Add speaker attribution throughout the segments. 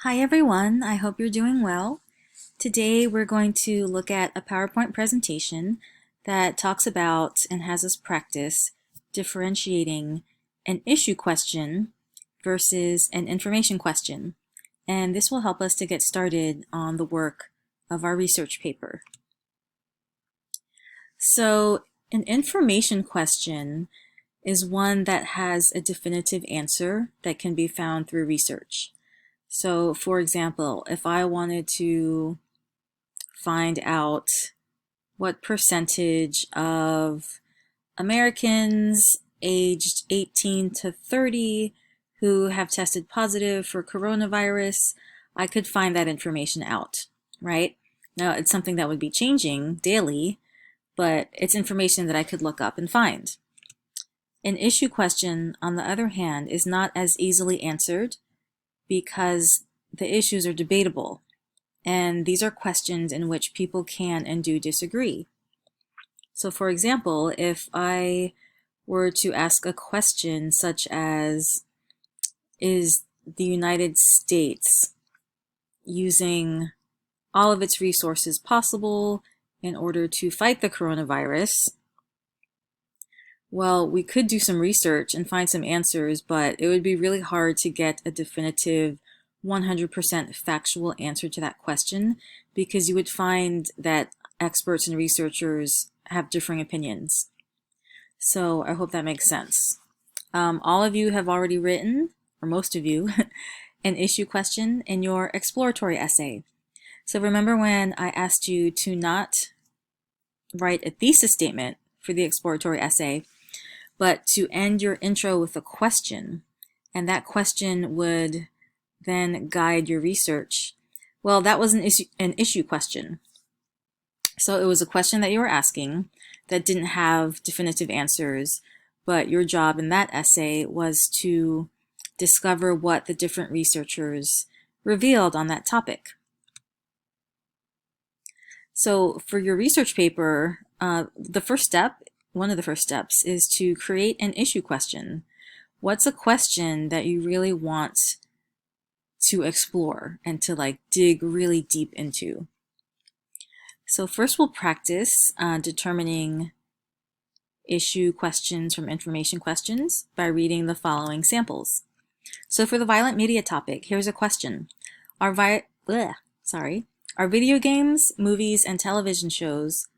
Speaker 1: Hi everyone, I hope you're doing well. Today we're going to look at a PowerPoint presentation that talks about and has us practice differentiating an issue question versus an information question. And this will help us to get started on the work of our research paper. So an information question is one that has a definitive answer that can be found through research. So for example, if I wanted to find out what percentage of Americans aged 18 to 30 who have tested positive for coronavirus, I could find that information out, right? Now, it's something that would be changing daily, but it's information that I could look up and find. An issue question, on the other hand, is not as easily answered because the issues are debatable, and these are questions in which people can and do disagree. So for example, if I were to ask a question such as, is the United States using all of its resources possible in order to fight the coronavirus? Well, we could do some research and find some answers, but it would be really hard to get a definitive 100% factual answer to that question because you would find that experts and researchers have differing opinions. So I hope that makes sense. All of you have already written, or most of you, an issue question in your exploratory essay. So remember when I asked you to not write a thesis statement for the exploratory essay, but to end your intro with a question, and that question would then guide your research. Well, that was an issue question. So it was a question that you were asking that didn't have definitive answers, but your job in that essay was to discover what the different researchers revealed on that topic. So for your research paper, one of the first steps is to create an issue question. What's a question that you really want to explore and to dig really deep into? So first we'll practice determining issue questions from information questions by reading the following samples. So for the violent media topic, here's a question. Are video games, movies, and television shows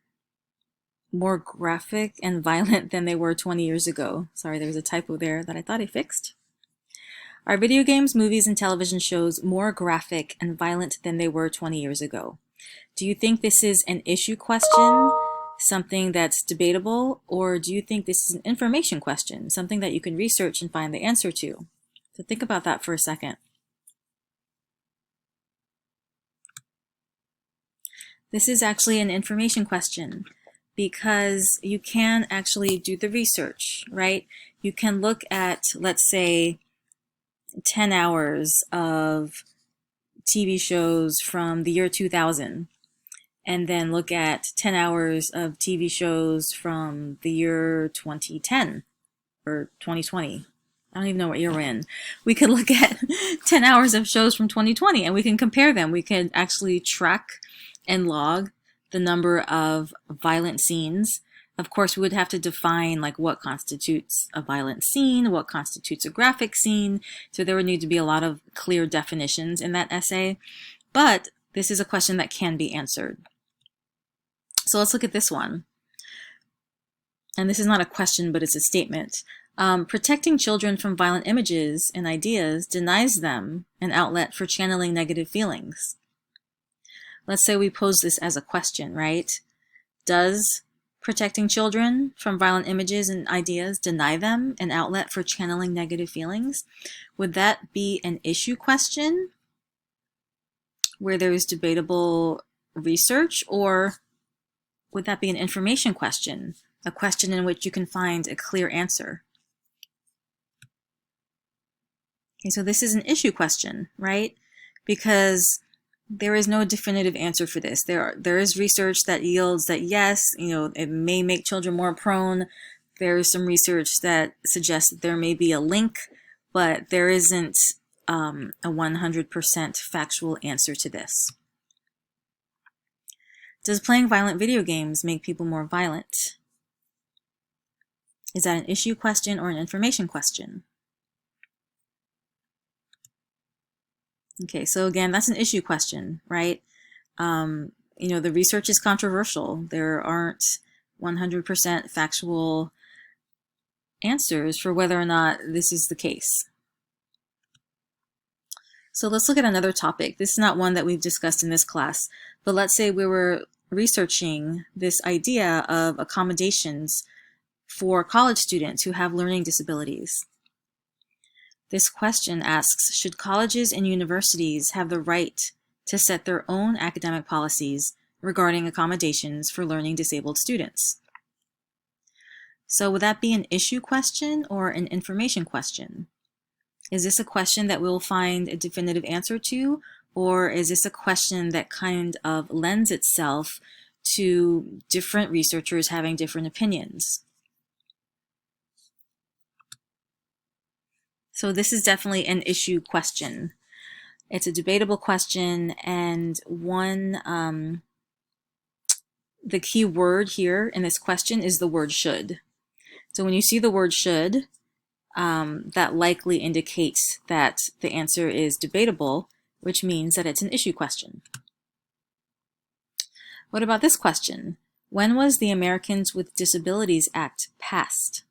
Speaker 1: more graphic and violent than they were 20 years ago? Sorry, there was a typo there that I thought I fixed. Are video games, movies, and television shows more graphic and violent than they were 20 years ago? Do you think this is an issue question, something that's debatable, or do you think this is an information question, something that you can research and find the answer to? So think about that for a second. This is actually an information question because you can actually do the research, right? You can look at, let's say, 10 hours of TV shows from the year 2000 and then look at 10 hours of TV shows from the year 2010 or 2020. I don't even know what year we're in. We could look at 10 hours of shows from 2020 and we can compare them. We can actually track and log the number of violent scenes. Of course, we would have to define what constitutes a violent scene, what constitutes a graphic scene. So there would need to be a lot of clear definitions in that essay. But this is a question that can be answered. So let's look at this one. And this is not a question, but it's a statement. Protecting children from violent images and ideas denies them an outlet for channeling negative feelings. Let's say we pose this as a question, right? Does protecting children from violent images and ideas deny them an outlet for channeling negative feelings? Would that be an issue question where there is debatable research, or would that be an information question, a question in which you can find a clear answer? Okay, so this is an issue question, right? Because there is no definitive answer for this. There is research that yields that yes, it may make children more prone. There is some research that suggests that there may be a link, but there isn't a 100% factual answer to this. Does playing violent video games make people more violent? Is that an issue question or an information question? Okay, so again, that's an issue question, right? The research is controversial. There aren't 100% factual answers for whether or not this is the case. So let's look at another topic. This is not one that we've discussed in this class, but let's say we were researching this idea of accommodations for college students who have learning disabilities. This question asks, should colleges and universities have the right to set their own academic policies regarding accommodations for learning disabled students? So would that be an issue question or an information question? Is this a question that we'll find a definitive answer to, or is this a question that kind of lends itself to different researchers having different opinions? So this is definitely an issue question. It's a debatable question, and the key word here in this question is the word should. So when you see the word should, that likely indicates that the answer is debatable, which means that it's an issue question. What about this question? When was the Americans with Disabilities Act passed?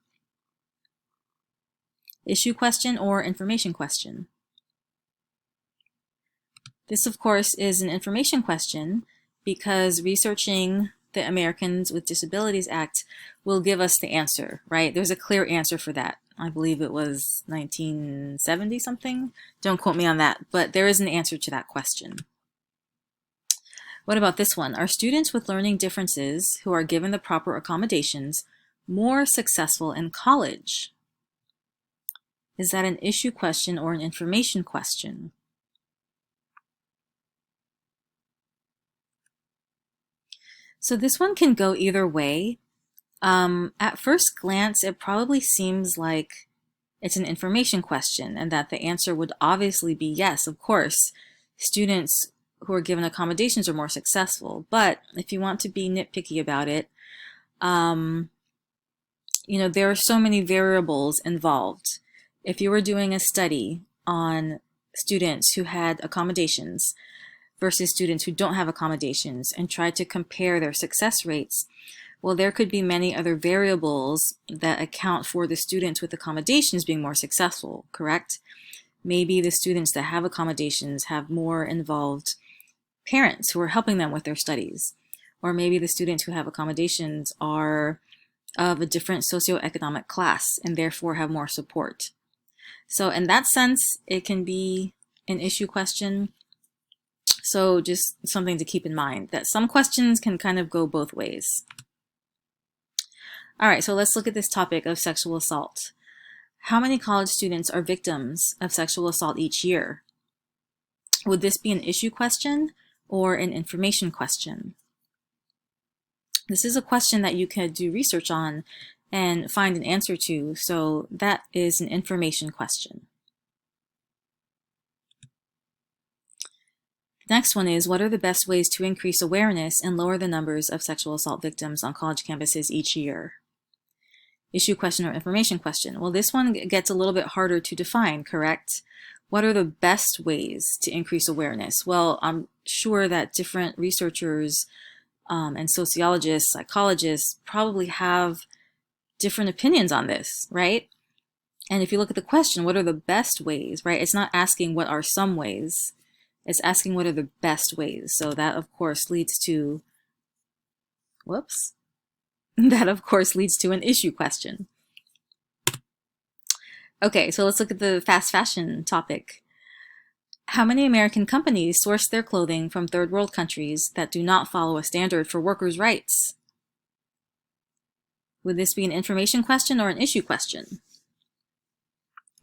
Speaker 1: Issue question or information question? This, of course, is an information question because researching the Americans with Disabilities Act will give us the answer, right? There's a clear answer for that. I believe it was 1970 something. Don't quote me on that, but there is an answer to that question. What about this one? Are students with learning differences who are given the proper accommodations more successful in college? Is that an issue question or an information question? So this one can go either way. At first glance, it probably seems like it's an information question and that the answer would obviously be yes, of course. Students who are given accommodations are more successful. But if you want to be nitpicky about it, there are so many variables involved. If you were doing a study on students who had accommodations versus students who don't have accommodations and try to compare their success rates, well, there could be many other variables that account for the students with accommodations being more successful, correct? Maybe the students that have accommodations have more involved parents who are helping them with their studies. Or maybe the students who have accommodations are of a different socioeconomic class and therefore have more support. So in that sense, it can be an issue question. So just something to keep in mind, that some questions can kind of go both ways. All right, so let's look at this topic of sexual assault. How many college students are victims of sexual assault each year? Would this be an issue question or an information question? This is a question that you could do research on and find an answer to, so that is an information question. The next one is, what are the best ways to increase awareness and lower the numbers of sexual assault victims on college campuses each year? Issue question or information question? Well, this one gets a little bit harder to define, correct? What are the best ways to increase awareness? Well, I'm sure that different researchers and sociologists, psychologists probably have different opinions on this, right? And if you look at the question, what are the best ways, right? It's not asking what are some ways. It's asking what are the best ways. So that, of course, leads to, that, of course, leads to an issue question. Okay, so let's look at the fast fashion topic. How many American companies source their clothing from third world countries that do not follow a standard for workers' rights? Would this be an information question or an issue question?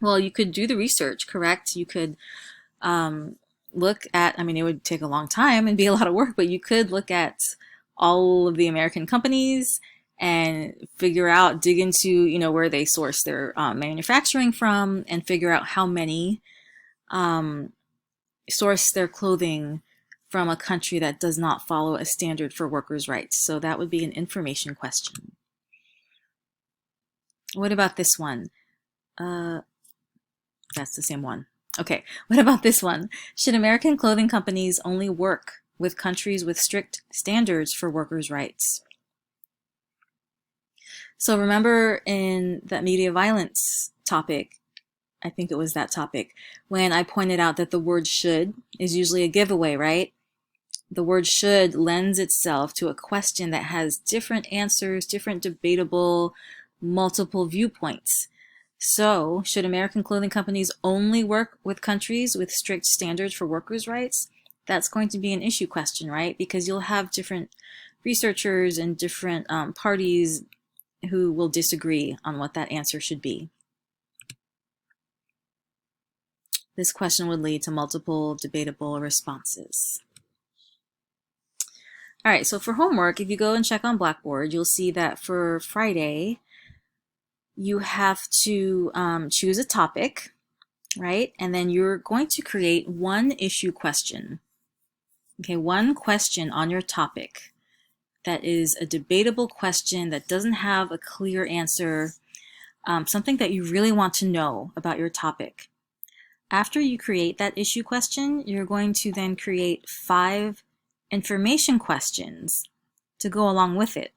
Speaker 1: Well, you could do the research, correct? You could look at, it would take a long time and be a lot of work, but you could look at all of the American companies and dig into, where they source their manufacturing from, and figure out how many source their clothing from a country that does not follow a standard for workers' rights. So that would be an information question. What about this one? That's the same one. Okay, what about this one? Should American clothing companies only work with countries with strict standards for workers' rights? So remember in that media violence topic, I think it was that topic, when I pointed out that the word should is usually a giveaway, right? The word should lends itself to a question that has different answers, different debatable, multiple viewpoints. So, should American clothing companies only work with countries with strict standards for workers' rights? That's going to be an issue question, right? Because you'll have different researchers and different parties who will disagree on what that answer should be. This question would lead to multiple debatable responses. All right, so for homework, if you go and check on Blackboard, you'll see that for Friday, you have to choose a topic, right? And then you're going to create one issue question. Okay, one question on your topic that is a debatable question that doesn't have a clear answer, something that you really want to know about your topic. After you create that issue question, you're going to then create 5 information questions to go along with it.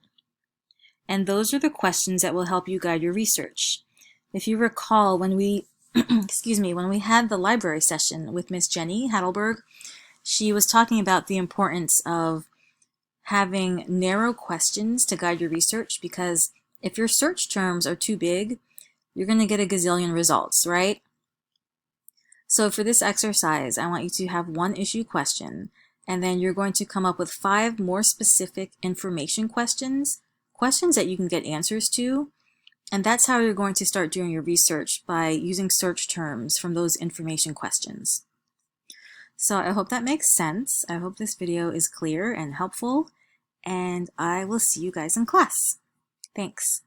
Speaker 1: And those are the questions that will help you guide your research. If you recall, when we when we had the library session with Miss Jenny Hadelberg, she was talking about the importance of having narrow questions to guide your research, because if your search terms are too big, you're going to get a gazillion results, right? So for this exercise, I want you to have one issue question, and then you're going to come up with 5 more specific information questions that you can get answers to. And that's how you're going to start doing your research, by using search terms from those information questions. So I hope that makes sense. I hope this video is clear and helpful, and I will see you guys in class. Thanks.